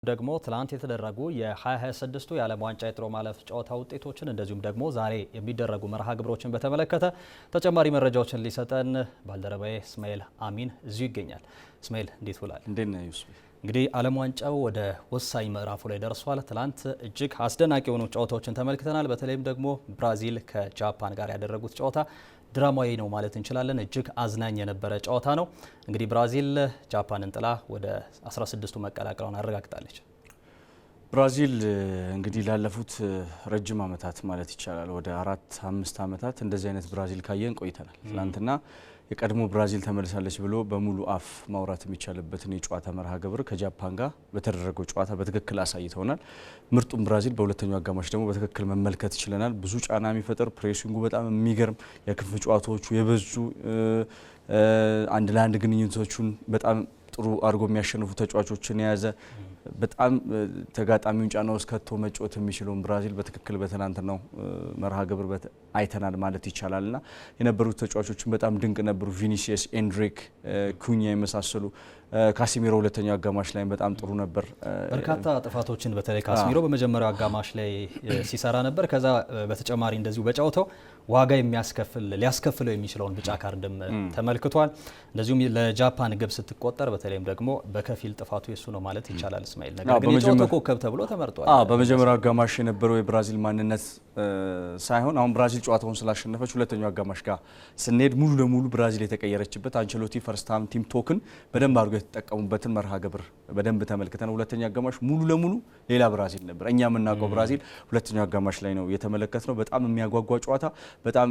ደግሞ ትላንት የተደረጉ የ2026 የዓለም ዋንጫ የጥሎ ማለፍ ጨዋታ ውጤቶችን እንደዚሁም ደግሞ ዛሬ የሚደረጉ መርሃ ግብሮችን በተመለከተ ተጨማሪ መረጃዎችን ሊሰጠን ባልደረባዬ እስማኤል አሚን እዚሁ ይገኛል። እስማኤል እንዴት ውላል? እንዴት ነህ ዩሱፍ? እንግዲህ ዓለም ዋንጫው ወደ ወሳኝ ምዕራፉ ላይ ደርሷል። ትላንት እጅግ አስደናቂ የሆኑ ጨዋታዎችን ተመልክተናል። በተለይም ደግሞ ብራዚል ከጃፓን ጋር ያደረጉት ጨዋታ ድራማዊ ነው ማለት እንችላለን። እጅግ አዝናኝ የነበረ ጨዋታ ነው። እንግዲህ ብራዚል ጃፓንን ጥላ ወደ 16ቱ መቀላቀሏን አረጋግጣለች። ብራዚል እንግዲህ ላለፉት ረጅም ዓመታት ማለት ይቻላል ወደ 4-5 ዓመታት እንደዚህ አይነት ብራዚል ካየን ቆይተናል። ትናንትና የቀድሞ ብራዚል ተመልሳለች ብሎ በሙሉ አፍ ማውራት የሚቻልበትን የጨዋታ መርሃ ግብር ከጃፓን ጋር በተደረገው ጨዋታ በትክክል አሳይተውናል። ምርጡም ብራዚል በሁለተኛው አጋማሽ ደግሞ በትክክል መመልከት ችለናል። ብዙ ጫና የሚፈጠር ፕሬሲንጉ በጣም የሚገርም የክንፍ ጨዋታዎቹ የበዙ አንድ ለአንድ ግንኙነቶቹን በጣም ጥሩ አድርጎ የሚያሸንፉ ተጫዋቾችን የያዘ በጣም ተጋጣሚውን ጫና ውስጥ ከቶ መጫወት የሚችለውን ብራዚል በትክክል በትናንትናው መርሃ ግብር አይተናል ማለት ይቻላልና የነበሩት ተጫዋቾችን በጣም ድንቅ ነበሩ። ቪኒሲየስ፣ ኤንድሪክ፣ ኩኛ የመሳሰሉ ካሲሚሮ ሁለተኛው አጋማሽ ላይ በጣም ጥሩ ነበር። በርካታ ጥፋቶችን በተለይ ካሲሚሮ በመጀመሪያው አጋማሽ ላይ ሲሰራ ነበር። ከዛ በተጨማሪ እንደዚሁ በጨዋታው ዋጋ ሊያስከፍለው የሚችለውን ቢጫ ካርድም ተመልክቷል። እንደዚሁም ለጃፓን ግብ ስትቆጠር በተለይም ደግሞ በከፊል ጥፋቱ የሱ ነው ማለት ይቻላል። እስማኤል ነገር ግን የጨዋታው ኮከብ ተብሎ ተመርጧል። በመጀመሪያው አጋማሽ የነበረው የብራዚል ማንነት ሳይሆን አሁን ብራዚል ጨዋታውን ስላሸነፈች ሁለተኛው አጋማሽ ጋር ስንሄድ ሙሉ ለሙሉ ብራዚል የተቀየረችበት አንቸሎቲ ፈርስት ሃም ቲም ቶክን በደንብ አድርጎ የተጠቀሙበትን መርሃ ግብር በደንብ ተመልክተን ሁለተኛው አጋማሽ ሙሉ ለሙሉ ሌላ ብራዚል ነበር። እኛ የምናውቀው ብራዚል ሁለተኛው አጋማሽ ላይ ነው የተመለከትነው። በጣም የሚያጓጓ ጨዋታ፣ በጣም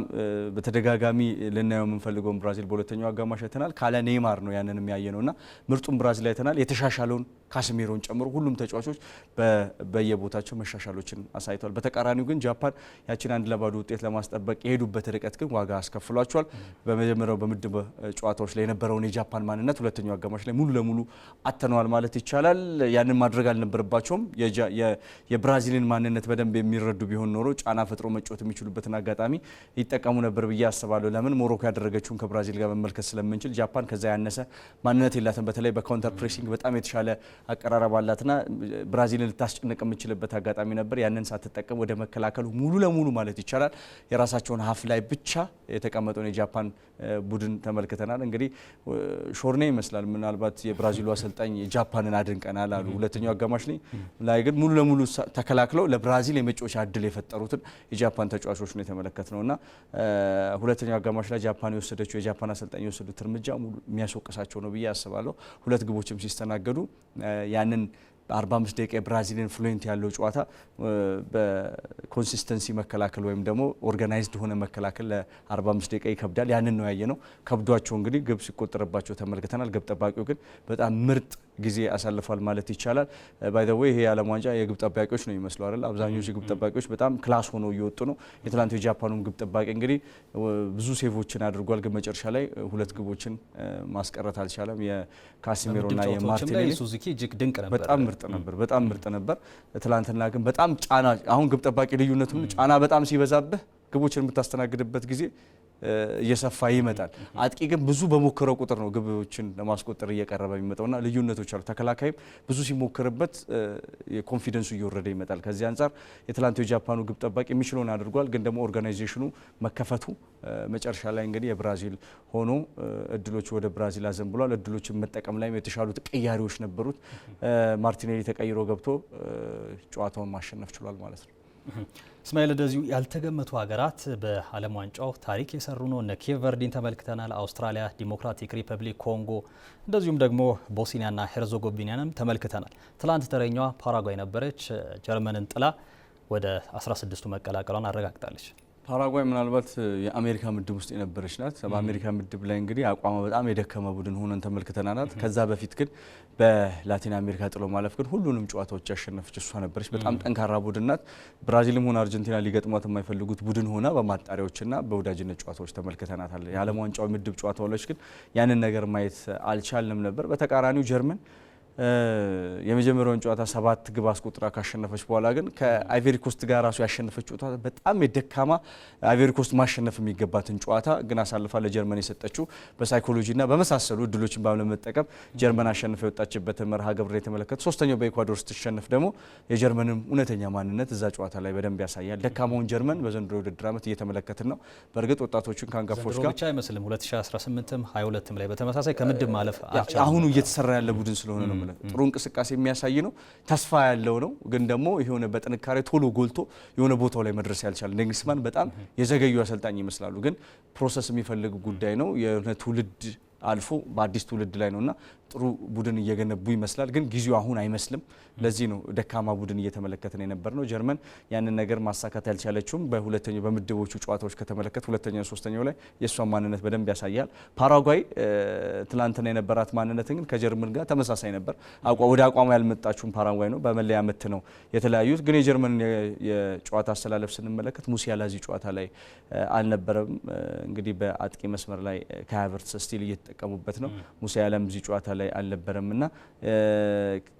በተደጋጋሚ ልናየው የምንፈልገውን ብራዚል በሁለተኛው አጋማሽ አይተናል። ካለ ኔይማር ነው ያንን የሚያየነውና ምርጡን ብራዚል አይተናል። የተሻሻለውን ካሲሚሮን ጨምሮ ሁሉም ተጫዋቾች በየቦታቸው መሻሻሎችን አሳይተዋል። በተቃራኒው ግን ጃፓን ያችን 1-0 ውጤት ለማስጠበቅ የሄዱበት ርቀት ግን ዋጋ አስከፍሏቸዋል። በመጀመሪያው በምድብ ጨዋታዎች ላይ የነበረውን የጃፓን ማንነት ሁለተኛው አጋማሽ ላይ ሙሉ ለሙሉ አተነዋል ማለት ይቻላል። ያንን ማድረግ አልነበረባቸውም። የብራዚልን ማንነት በደንብ የሚረዱ ቢሆን ኖሮ ጫና ፈጥሮ መጫወት የሚችሉበትን አጋጣሚ ይጠቀሙ ነበር ብዬ አስባለሁ። ለምን ሞሮኮ ያደረገችውን ከብራዚል ጋር መመልከት ስለምንችል ጃፓን ከዛ ያነሰ ማንነት የላትም። በተለይ በካውንተር ፕሬሲንግ በጣም የተሻለ አቀራረብ አላትና ብራዚልን ልታስጨንቅ የምችልበት አጋጣሚ ነበር። ያንን ሳትጠቀም ወደ መከላከሉ ሙሉ ለሙሉ ማለት ይቻላል የራሳቸውን ሀፍ ላይ ብቻ የተቀመጠውን የጃፓን ቡድን ተመልክተናል። እንግዲህ ሾርኔ ይመስላል ምናልባት የብራዚሉ አሰልጣኝ ጃፓንን አድንቀናል አሉ። ሁለተኛው አጋማሽ ላይ ግን ሙሉ ለሙሉ ተከላክለው ለብራዚል የመጫወቻ እድል የፈጠሩትን የጃፓን ተጫዋቾች ነው የተመለከትነውና ሁለተኛው አጋማሽ ላይ ጃፓን የወሰደችው የጃፓን አሰልጣኝ የወሰዱት እርምጃ የሚያስወቅሳቸው ነው ብዬ አስባለሁ። ሁለት ግቦችም ሲስተናገዱ ያንን 45 ደቂቃ የብራዚልን ፍሉዌንት ያለው ጨዋታ በኮንሲስተንሲ መከላከል ወይም ደግሞ ኦርጋናይዝድ ሆነ መከላከል ለ45 ደቂቃ ይከብዳል። ያንን ነው ያየነው። ከብዷቸው እንግዲህ ግብ ሲቆጠርባቸው ተመልክተናል። ግብ ጠባቂው ግን በጣም ምርጥ ጊዜ አሳልፏል ማለት ይቻላል። ባይ ዘ ዌይ ይሄ የዓለም ዋንጫ የግብ ጠባቂዎች ነው ይመስሉ አይደል? አብዛኞቹ የግብ ጠባቂዎች በጣም ክላስ ሆነው እየወጡ ነው። የትላንቱ የጃፓኑን ግብ ጠባቂ እንግዲህ ብዙ ሴቮችን አድርጓል፣ ግን መጨረሻ ላይ ሁለት ግቦችን ማስቀረት አልቻለም። የካሲሚሮና የማርቲኔሊ ሱዙኪ እጅግ ድንቅ ነበር። በጣም ምርጥ ነበር። ትላንትና ግን በጣም ጫና፣ አሁን ግብ ጠባቂ ልዩነቱ ጫና በጣም ሲበዛብህ ግቦችን የምታስተናግድበት ጊዜ እየሰፋ ይመጣል። አጥቂ ግን ብዙ በሞከረው ቁጥር ነው ግቦችን ለማስቆጠር እየቀረበ የሚመጣውና ልዩነቶች አሉ። ተከላካይም ብዙ ሲሞክርበት የኮንፊደንሱ እየወረደ ይመጣል። ከዚህ አንጻር የትላንቱ የጃፓኑ ግብ ጠባቂ የሚችለውን አድርጓል። ግን ደግሞ ኦርጋናይዜሽኑ መከፈቱ መጨረሻ ላይ እንግዲህ የብራዚል ሆኖ እድሎች ወደ ብራዚል አዘንብሏል። እድሎችን መጠቀም ላይ የተሻሉት ቀያሪዎች ነበሩት። ማርቲኔሊ ተቀይሮ ገብቶ ጨዋታውን ማሸነፍ ችሏል ማለት ነው። እስማኤል እንደዚሁ ያልተገመቱ ሀገራት በዓለም ዋንጫው ታሪክ የሰሩ ነው። እነ ኬፕ ቨርዲን ተመልክተናል። አውስትራሊያ፣ ዲሞክራቲክ ሪፐብሊክ ኮንጎ እንደዚሁም ደግሞ ቦስኒያና ሄርዞጎቪናንም ተመልክተናል። ትላንት ተረኛዋ ፓራጓይ ነበረች። ጀርመንን ጥላ ወደ 16ቱ መቀላቀሏን አረጋግጣለች። ፓራጓይ ምናልባት የአሜሪካ ምድብ ውስጥ የነበረች ናት። በአሜሪካ ምድብ ላይ እንግዲህ አቋሟ በጣም የደከመ ቡድን ሆነን ተመልክተናናት። ከዛ በፊት ግን በላቲን አሜሪካ ጥሎ ማለፍ ግን ሁሉንም ጨዋታዎች ያሸነፈች እሷ ነበረች። በጣም ጠንካራ ቡድን ናት። ብራዚልም ሆነ አርጀንቲና ሊገጥሟት የማይፈልጉት ቡድን ሆና በማጣሪያዎችና በወዳጅነት ጨዋታዎች ተመልክተናታል። የዓለም ዋንጫው ምድብ ጨዋታዎች ግን ያንን ነገር ማየት አልቻልንም ነበር። በተቃራኒው ጀርመን የመጀመሪያውን ጨዋታ 7 ግብ አስቆጥራ ካሸነፈች በኋላ ግን ከአይቨሪ ኮስት ጋር ራሱ ያሸነፈች ጨዋታ በጣም የደካማ አይቨሪ ኮስት ማሸነፍ የሚገባትን ጨዋታ ግን አሳልፋ ለጀርመን የሰጠችው በሳይኮሎጂና በመሳሰሉ እድሎችን ባለመጠቀም ጀርመን አሸንፋ የወጣችበትን መርሃ ግብር የተመለከተ ሶስተኛው በኢኳዶር ስትሸነፍ ደግሞ የጀርመንም እውነተኛ ማንነት እዛ ጨዋታ ላይ በደንብ ያሳያል። ደካማውን ጀርመን በዘንድሮ ውድድር ዓመት እየተመለከትን ነው። በእርግጥ ወጣቶቹን ከአንጋፎች ጋር ብቻ አይመስልም 2018ም 22ም ላይ በተመሳሳይ ከምድብ ማለፍ አልቻለም። አሁኑ እየተሰራ ያለ ቡድን ስለሆነ ነው። ጥሩ እንቅስቃሴ የሚያሳይ ነው። ተስፋ ያለው ነው። ግን ደግሞ የሆነ በጥንካሬ ቶሎ ጎልቶ የሆነ ቦታው ላይ መድረስ ያልቻለ ናግልስማን በጣም የዘገዩ አሰልጣኝ ይመስላሉ። ግን ፕሮሰስ የሚፈልግ ጉዳይ ነው። የሆነ ትውልድ አልፎ በአዲስ ትውልድ ላይ ነውና ጥሩ ቡድን እየገነቡ ይመስላል። ግን ጊዜው አሁን አይመስልም። ለዚህ ነው ደካማ ቡድን እየተመለከትን የነበር ነው። ጀርመን ያንን ነገር ማሳካት ያልቻለችውም በሁለተኛው በምድቦቹ ጨዋታዎች ከተመለከት ሁለተኛው ሶስተኛው ላይ የእሷን ማንነት በደንብ ያሳያል። ፓራጓይ ትላንትና የነበራት ማንነት ግን ከጀርመን ጋር ተመሳሳይ ነበር። ወደ አቋሙ ያልመጣችውን ፓራጓይ ነው። በመለያ ምት ነው የተለያዩት። ግን የጀርመን የጨዋታ አስተላለፍ ስንመለከት ሙሲያላ እዚህ ጨዋታ ላይ አልነበረም። እንግዲህ በአጥቂ መስመር ላይ ከሀቨርትዝ ስቲል እየተጠቀሙበት ነው። ሙሲያላም እዚህ ጨዋታ ላይ አልነበረምና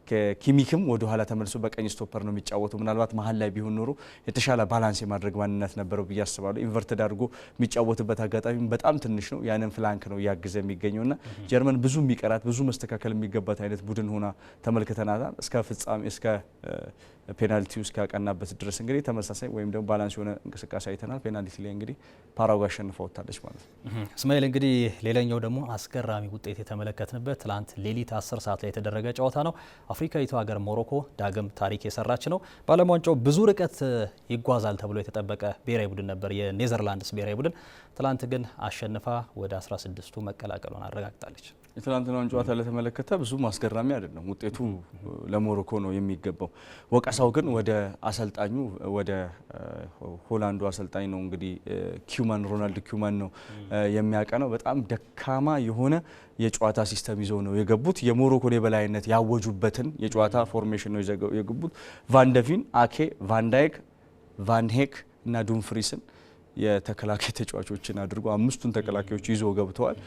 ከኪሚክም ወደ ኋላ ተመልሶ በቀኝ ስቶፐር ነው የሚጫወተው። ምናልባት መሀል ላይ ቢሆን ኖሮ የተሻለ ባላንስ የማድረግ ማንነት ነበረው ብዬ አስባለሁ። ኢንቨርትድ አድርጎ የሚጫወትበት አጋጣሚ በጣም ትንሽ ነው። ያንን ፍላንክ ነው እያገዘ የሚገኘውና ጀርመን ብዙ የሚቀራት ብዙ መስተካከል የሚገባት አይነት ቡድን ሆና ተመልክተናታል። እስከ ፍጻሜ እስከ ፔናልቲው እስካቀናበት ድረስ እንግዲህ ተመሳሳይ ወይም ደግሞ ባላንስ የሆነ እንቅስቃሴ አይተናል። ፔናልቲ ላይ እንግዲህ ፓራጓይ አሸንፋ ወጣለች ማለት ነው። እስማኤል እንግዲህ ሌላኛው ደግሞ አስገራሚ ውጤት የተመለከትንበት ትላንት ሌሊት 10 ሰዓት ላይ የተደረገ ጨዋታ ነው። አፍሪካዊቱ ሀገር ሞሮኮ ዳግም ታሪክ የሰራች ነው። በዓለም ዋንጫው ብዙ ርቀት ይጓዛል ተብሎ የተጠበቀ ብሔራዊ ቡድን ነበር የኔዘርላንድስ ብሔራዊ ቡድን። ትላንት ግን አሸንፋ ወደ 16ቱ መቀላቀሏን አረጋግጣለች። የትላንትናውን ጨዋታ ለተመለከተ ብዙም አስገራሚ አይደለም። ውጤቱ ለሞሮኮ ነው የሚገባው። ወቀሳው ግን ወደ አሰልጣኙ ወደ ሆላንዱ አሰልጣኝ ነው። እንግዲህ ኪውማን ሮናልድ ኪውማን ነው የሚያቀነው። በጣም ደካማ የሆነ የጨዋታ ሲስተም ይዘው ነው የገቡት። የሞሮኮን የበላይነት ያወጁበትን የጨዋታ ፎርሜሽን ነው የገቡት። ቫንደቪን፣ አኬ፣ ቫንዳይክ፣ ቫንሄክ እና ዱምፍሪስን የተከላካይ ተጫዋቾችን አድርጎ 5ቱን ተከላካዮች ይዞ ገብተዋል።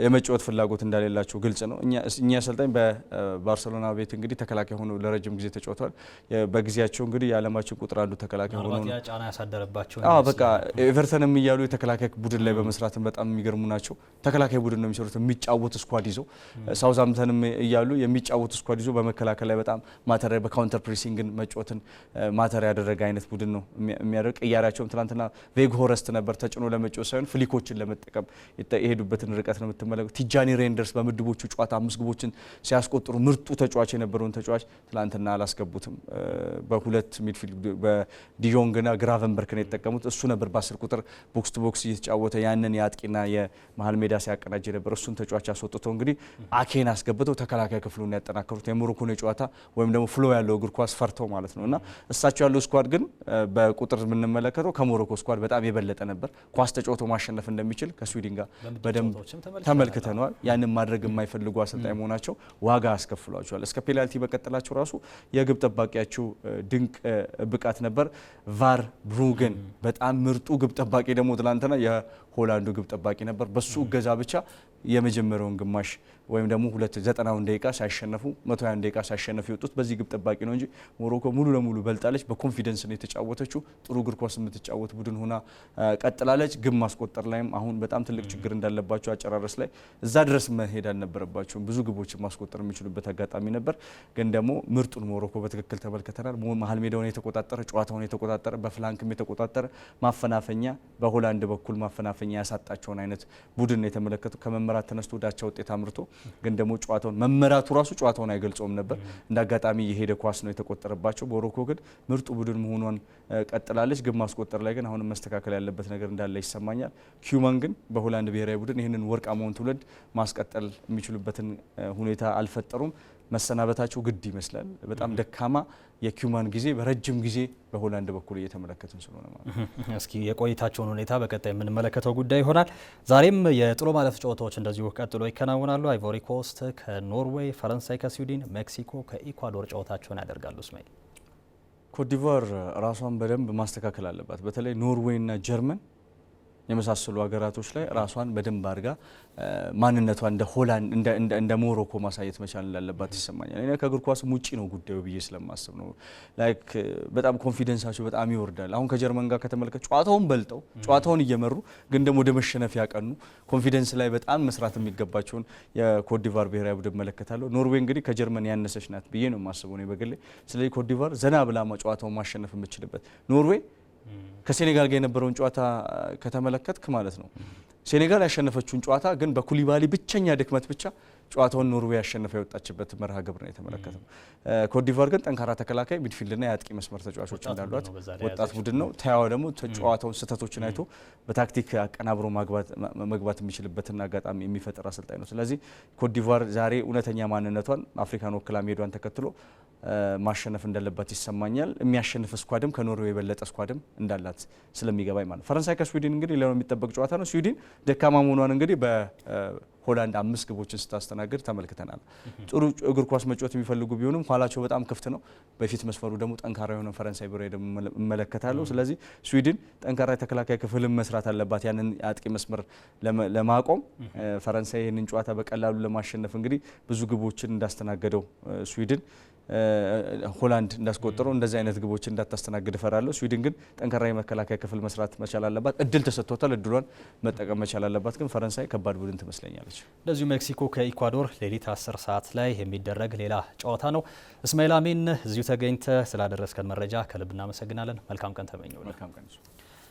የመጫወት ፍላጎት እንደሌላቸው ግልጽ ነው። እኛ አሰልጣኝ በባርሴሎና ቤት እንግዲህ ተከላካይ ሆኖ ለረጅም ጊዜ ተጫውተዋል። በጊዜያቸው እንግዲህ የዓለማችን ቁጥር አንዱ ተከላካይ ሆኖ ነው ጫና ያሳደረባቸው። በቃ ኤቨርተንም እያሉ የተከላካይ ቡድን ላይ በመስራትም በጣም የሚገርሙ ናቸው። ተከላካይ ቡድን ነው የሚሰሩት የሚጫወት ስኳድ ይዘው። ሳውዝሃምፕተንም እያሉ የሚጫወት ስኳድ ይዘው በመከላከል ላይ በጣም ማተሪያ በካውንተር ፕሬሲንግን መጫወትን ማተሪያ ያደረገ አይነት ቡድን ነው የሚያደርግ። ቅያሪያቸውም ትናንትና ቬግሆረስት ነበር። ተጭኖ ለመጫወት ሳይሆን ፍሊኮችን ለመጠቀም የሄዱበትን ርቀት ነው የምትመለከቱ። ቲጃኒ ሬንደርስ በምድቦቹ ጨዋታ 5 ግቦችን ሲያስቆጥሩ ምርጡ ተጫዋች የነበረውን ተጫዋች ትላንትና አላስገቡትም። በሁለት ሚድፊልድ በዲዮንግና ግራቨንበርክ ነው የተጠቀሙት። እሱ ነበር በ10 ቁጥር ቦክስ ቱ ቦክስ እየተጫወተ ያንን የአጥቂና የመሀል ሜዳ ሲያቀናጅ ነበር። እሱን ተጫዋች አስወጥተው እንግዲህ አኬን አስገብተው ተከላካይ ክፍሉን ያጠናከሩት። የሞሮኮን የጨዋታ ወይም ደግሞ ፍሎ ያለው እግር ኳስ ፈርተው ማለት ነው። እና እሳቸው ያለው ስኳድ ግን በቁጥር የምንመለከተው ከሞሮኮ ስኳድ በጣም የበለጠ ነበር። ኳስ ተጫውቶ ማሸነፍ እንደሚችል ከስዊድን ጋር በደንብ ተመልክተናል። ያንን ማድረግ የማይፈልጉ አሰልጣኝ መሆናቸው ዋጋ አስከፍሏቸዋል። እስከ ፔናልቲ በቀጠላቸው ራሱ የግብ ጠባቂያቸው ድንቅ ብቃት ነበር። ቫር ብሩገን በጣም ምርጡ ግብ ጠባቂ ደግሞ ትላንትና የሆላንዱ ግብ ጠባቂ ነበር። በሱ እገዛ ብቻ የመጀመሪያውን ግማሽ ወይም ደግሞ 90ውን ደቂቃ ሳይሸነፉ 120 ደቂቃ ሳይሸነፉ የወጡት በዚህ ግብ ጠባቂ ነው እንጂ ሞሮኮ ሙሉ ለሙሉ በልጣለች። በኮንፊደንስ ነው የተጫወተችው። ጥሩ እግር ኳስ የምትጫወት ቡድን ሆና ቀጥላለች። ግብ ማስቆጠር ላይም አሁን በጣም ትልቅ ችግር እንዳለባቸው አጨራረስ ላይ እዛ ድረስ መሄድ አልነበረባቸውም። ብዙ ግቦችን ማስቆጠር የሚችሉበት አጋጣሚ ነበር። ግን ደግሞ ምርጡን ሞሮኮ በትክክል ተመልክተናል። መሀል ሜዳውን የተቆጣጠረ ጨዋታውን የተቆጣጠረ በፍላንክም የተቆጣጠረ ማፈናፈኛ በሆላንድ በኩል ማፈናፈኛ ያሳጣቸውን አይነት ቡድን ነው የተመለከቱ። ከመመራት ተነስቶ ዳቻ ውጤት አምርቶ ግን ደግሞ ጨዋታውን መመራቱ ራሱ ጨዋታውን አይገልጸውም ነበር። እንደ አጋጣሚ የሄደ ኳስ ነው የተቆጠረባቸው። ሞሮኮ ግን ምርጡ ቡድን መሆኗን ቀጥላለች። ግብ ማስቆጠር ላይ ግን አሁንም መስተካከል ያለበት ነገር እንዳለ ይሰማኛል። ኪውማን ግን በሆላንድ ብሔራዊ ቡድን ይህንን ወርቃማውን ትውልድ ማስቀጠል የሚችሉበትን ሁኔታ አልፈጠሩም። መሰናበታቸው ግድ ይመስላል። በጣም ደካማ የኪውማን ጊዜ በረጅም ጊዜ በሆላንድ በኩል እየተመለከትን ስለሆነ ማለት ነው። እስኪ የቆይታቸውን ሁኔታ በቀጣይ የምንመለከተው ጉዳይ ይሆናል። ዛሬም የጥሎ ማለፍ ጨዋታዎች እንደዚሁ ቀጥሎ ይከናወናሉ። አይቮሪ ኮስት ከኖርዌይ፣ ፈረንሳይ ከስዊድን፣ ሜክሲኮ ከኢኳዶር ጨዋታቸውን ያደርጋሉ። እስማኤል ኮትዲቯር ራሷን በደንብ ማስተካከል አለባት። በተለይ ኖርዌይ እና ጀርመን የመሳሰሉ ሀገራቶች ላይ ራሷን በደንብ አድርጋ ማንነቷ እንደ ሆላንድ እንደ ሞሮኮ ማሳየት መቻል እንዳለባት ይሰማኛል። እኔ ከእግር ኳስም ውጪ ነው ጉዳዩ ብዬ ስለማስብ ነው። ላይክ በጣም ኮንፊደንሳቸው በጣም ይወርዳል። አሁን ከጀርመን ጋር ከተመለከቱ ጨዋታውን በልጠው ጨዋታውን እየመሩ ግን ደግሞ ወደ መሸነፍ ያቀኑ ኮንፊደንስ ላይ በጣም መስራት የሚገባቸውን የኮትዲቫር ብሔራዊ ቡድን መለከታለሁ። ኖርዌይ እንግዲህ ከጀርመን ያነሰች ናት ብዬ ነው የማስበው ነው በግሌ። ስለዚህ ኮትዲቫር ዘና ብላ ጨዋታውን ማሸነፍ የምችልበት ኖርዌይ ከሴኔጋል ጋር የነበረውን ጨዋታ ከተመለከትክ ማለት ነው ሴኔጋል ያሸነፈችውን ጨዋታ ግን በኩሊባሊ ብቸኛ ድክመት ብቻ ጨዋታውን ኖርዌይ ያሸነፈ የወጣችበት መርሃ ግብር ነው የተመለከተው። ኮትዲቫር ግን ጠንካራ ተከላካይ ሚድፊልድና የአጥቂ መስመር ተጫዋቾች እንዳሏት ወጣት ቡድን ነው። ታያው ደግሞ ጨዋታውን ስህተቶችን አይቶ በታክቲክ አቀናብሮ መግባት የሚችልበትን አጋጣሚ የሚፈጥር አሰልጣኝ ነው። ስለዚህ ኮትዲቫር ዛሬ እውነተኛ ማንነቷን አፍሪካን ወክላ መሄዷን ተከትሎ ማሸነፍ እንዳለባት ይሰማኛል። የሚያሸንፍ ስኳድም ከኖርዌይ የበለጠ ስኳድም እንዳላት ስለሚገባኝ ማለት ነው። ፈረንሳይ ከስዊድን እንግዲህ ሌላው የሚጠበቅ ጨዋታ ነው። ስዊድን ደካማ መሆኗን እንግዲህ በሆላንድ 5 ግቦችን ስታስተናግድ ተመልክተናል። ጥሩ እግር ኳስ መጫወት የሚፈልጉ ቢሆንም ኋላቸው በጣም ክፍት ነው። በፊት መስመሩ ደግሞ ጠንካራ የሆነ ፈረንሳይ ብሬ ደግሞ እመለከታለሁ። ስለዚህ ስዊድን ጠንካራ የተከላካይ ክፍልን መስራት አለባት ያንን አጥቂ መስመር ለማቆም። ፈረንሳይ ይህንን ጨዋታ በቀላሉ ለማሸነፍ እንግዲህ ብዙ ግቦችን እንዳስተናገደው ስዊድን ሆላንድ እንዳስቆጠረው እንደዚህ አይነት ግቦች እንዳታስተናግድ እፈራለሁ። ስዊድን ግን ጠንካራ የመከላከያ ክፍል መስራት መቻል አለባት። እድል ተሰጥቷታል፣ እድሏን መጠቀም መቻል አለባት። ግን ፈረንሳይ ከባድ ቡድን ትመስለኛለች። እንደዚሁ ሜክሲኮ ከኢኳዶር ሌሊት 10 ሰዓት ላይ የሚደረግ ሌላ ጨዋታ ነው። እስማኤል አሚን እዚሁ ተገኝተ ስላደረስከን መረጃ ከልብ እናመሰግናለን። መልካም ቀን ተመኘው። መልካም ቀን።